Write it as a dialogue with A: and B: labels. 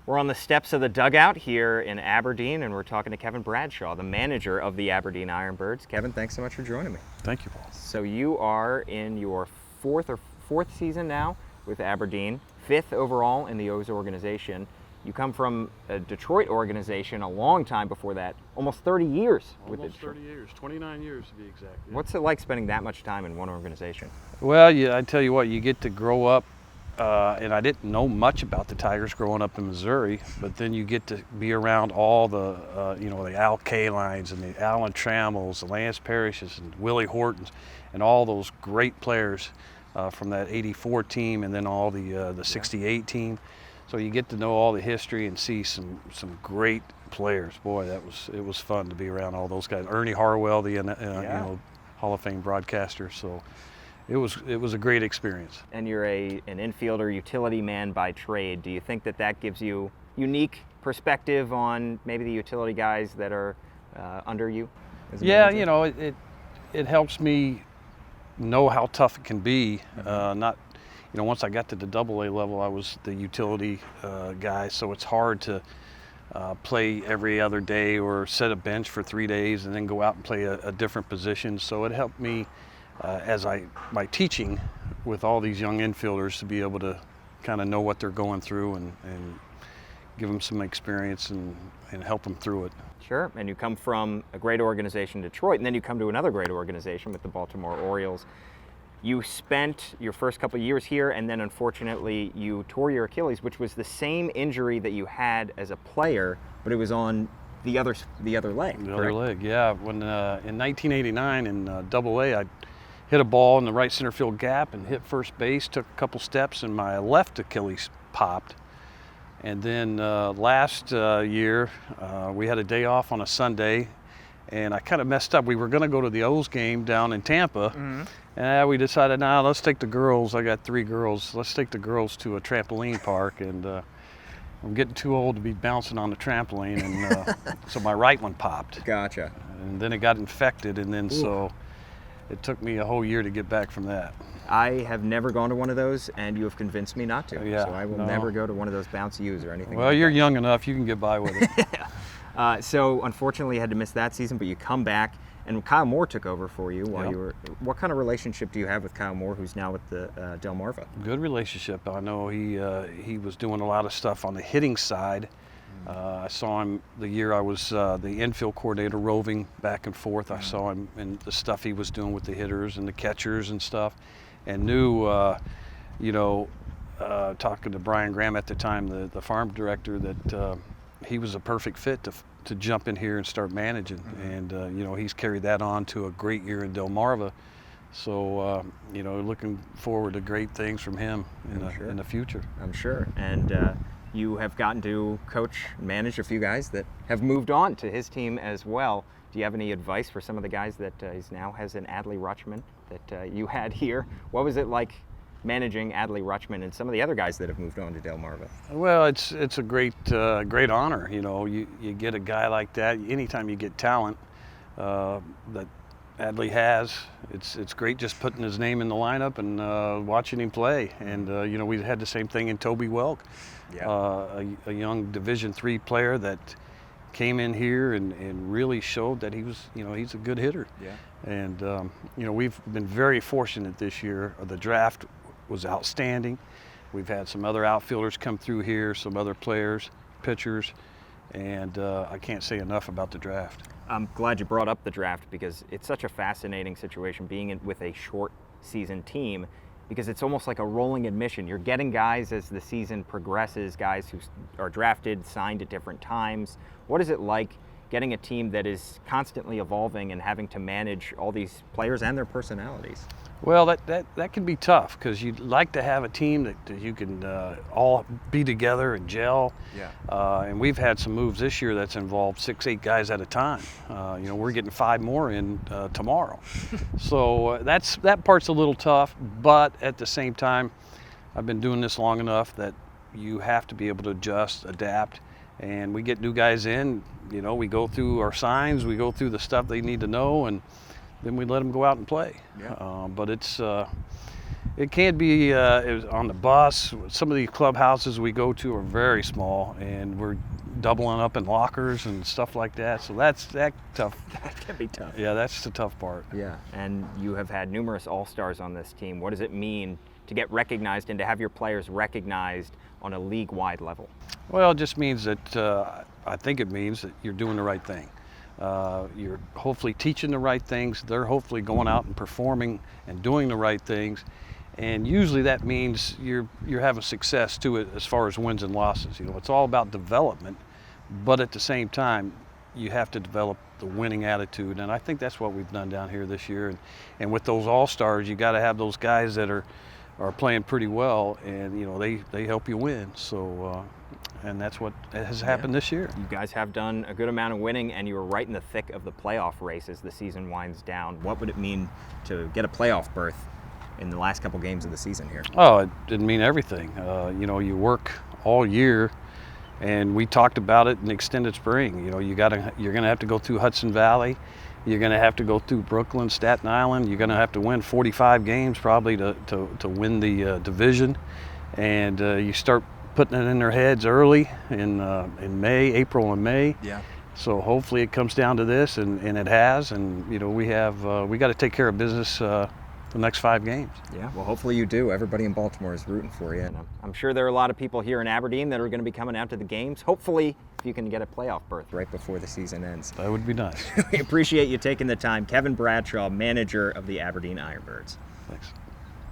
A: We're on the steps of the dugout here in Aberdeen, and we're talking to Kevin Bradshaw, the manager of the Aberdeen Ironbirds. Kevin, thanks so much for joining me.
B: Thank you, Paul.
A: So you are in your fourth season now with Aberdeen, fifth overall in the O's organization. You come from a Detroit organization a long time before that, almost 30 years with
B: Almost
A: Detroit.
B: 30 years, 29 years to be exact. Yeah.
A: What's it like spending that much time in one organization?
B: Well, I tell you what, you get to grow up, and I didn't know much about the Tigers growing up in Missouri, but then you get to be around all the, the Al Kalines and the Alan Trammels, the Lance Parishes and Willie Hortons, and all those great players from that '84 team, and then all the '68 team. So you get to know all the history and see some great players. Boy, it was fun to be around all those guys. Ernie Harwell, the Hall of Fame broadcaster. So it was a great experience.
A: And you're an infielder, utility man by trade. Do you think that gives you unique perspective on maybe the utility guys that are under you?
B: Yeah, it helps me know how tough it can be. Once I got to the AA level, I was the utility guy, so it's hard to play every other day or set a bench for 3 days and then go out and play a different position. So it helped me my teaching with all these young infielders to be able to kind of know what they're going through and give them some experience and help them through it.
A: Sure, and you come from a great organization, Detroit, and then you come to another great organization with the Baltimore Orioles. You spent your first couple of years here, and then unfortunately you tore your Achilles, which was the same injury that you had as a player, but it was on the other leg.
B: The other leg, yeah. When in 1989 in AA, I hit a ball in the right center field gap and hit first base, took a couple steps, and my left Achilles popped. And then last year, we had a day off on a Sunday, and I kind of messed up. We were going to go to the O's game down in Tampa, and we decided, let's take the girls. I got 3 girls. Let's take the girls to a trampoline park, and I'm getting too old to be bouncing on the trampoline, and so my right one popped.
A: Gotcha.
B: And then it got infected, and then so it took me a whole year to get back from that.
A: I have never gone to one of those, and you have convinced me not to.
B: Yeah,
A: so I will never go to one of those bounce U's or anything.
B: Well, you're young enough; you can get by with it.
A: So unfortunately, you had to miss that season, but you come back, and Kyle Moore took over for you while you were. What kind of relationship do you have with Kyle Moore, who's now with the Delmarva?
B: Good relationship. I know he was doing a lot of stuff on the hitting side. I saw him the year I was the infield coordinator, roving back and forth. I saw him in the stuff he was doing with the hitters and the catchers and stuff, and knew, talking to Brian Graham at the time, the farm director, that he was a perfect fit to jump in here and start managing. And he's carried that on to a great year in Delmarva. So looking forward to great things from him in the future.
A: I'm sure. And you have gotten to coach and manage a few guys that have moved on to his team as well. Do you have any advice for some of the guys that he's now has in Adley Rutschman that you had here? What was it like managing Adley Rutschman and some of the other guys that have moved on to Delmarva?
B: Well, it's a great honor. You get a guy like that. Anytime you get talent that Adley has, it's great just putting his name in the lineup and watching him play. And we had the same thing in Toby Welk, a young Division III player that came in here and really showed that he was, he's a good hitter.
A: Yeah.
B: And we've been very fortunate this year. The draft was outstanding. We've had some other outfielders come through here, some other players, pitchers, and I can't say enough about the draft.
A: I'm glad you brought up the draft because it's such a fascinating situation being with a short season team, because it's almost like a rolling admission. You're getting guys as the season progresses, guys who are drafted, signed at different times. What is it like getting a team that is constantly evolving and having to manage all these players and their personalities?
B: Well, that can be tough because you'd like to have a team that you can all be together and gel.
A: Yeah.
B: And we've had some moves this year that's involved 6-8 guys at a time. We're getting 5 more in tomorrow. So that part's a little tough, but at the same time, I've been doing this long enough that you have to be able to adjust, adapt, and we get new guys in. We go through our signs, we go through the stuff they need to know, and then we let them go out and play.
A: Yeah.
B: But it's It can't be it was on the bus. Some of these clubhouses we go to are very small, and we're doubling up in lockers and stuff like that. So that's tough.
A: That can be tough.
B: Yeah, that's the tough part.
A: Yeah, and you have had numerous all-stars on this team. What does it mean to get recognized and to have your players recognized on a league-wide level?
B: Well, it just means that I think it means that you're doing the right thing. You're hopefully teaching the right things. They're hopefully going out and performing and doing the right things. And usually that means you're having success to it as far as wins and losses. You know, it's all about development, but at the same time, you have to develop the winning attitude. And I think that's what we've done down here this year. And with those all-stars, you got to have those guys that are playing pretty well, and you know they help you win. So, and that's what has happened this year.
A: You guys have done a good amount of winning, and you were right in the thick of the playoff race as the season winds down. What would it mean to get a playoff berth in the last couple games of the season here?
B: Oh, it didn't mean everything. You know, you work all year, and we talked about it in extended spring. You know, you're gonna have to go through Hudson Valley. You're gonna have to go through Brooklyn, Staten Island. You're gonna have to win 45 games probably to win the division, and you start putting it in their heads early in April and May.
A: Yeah.
B: So hopefully it comes down to this, and it has. And you know, we got to take care of business the next 5 games.
A: Yeah, well, hopefully you do. Everybody in Baltimore is rooting for you. And I'm sure there are a lot of people here in Aberdeen that are going to be coming out to the games. Hopefully, if you can get a playoff berth right before the season ends.
B: That would be nice.
A: We appreciate you taking the time. Kevin Bradshaw, manager of the Aberdeen Ironbirds.
B: Thanks.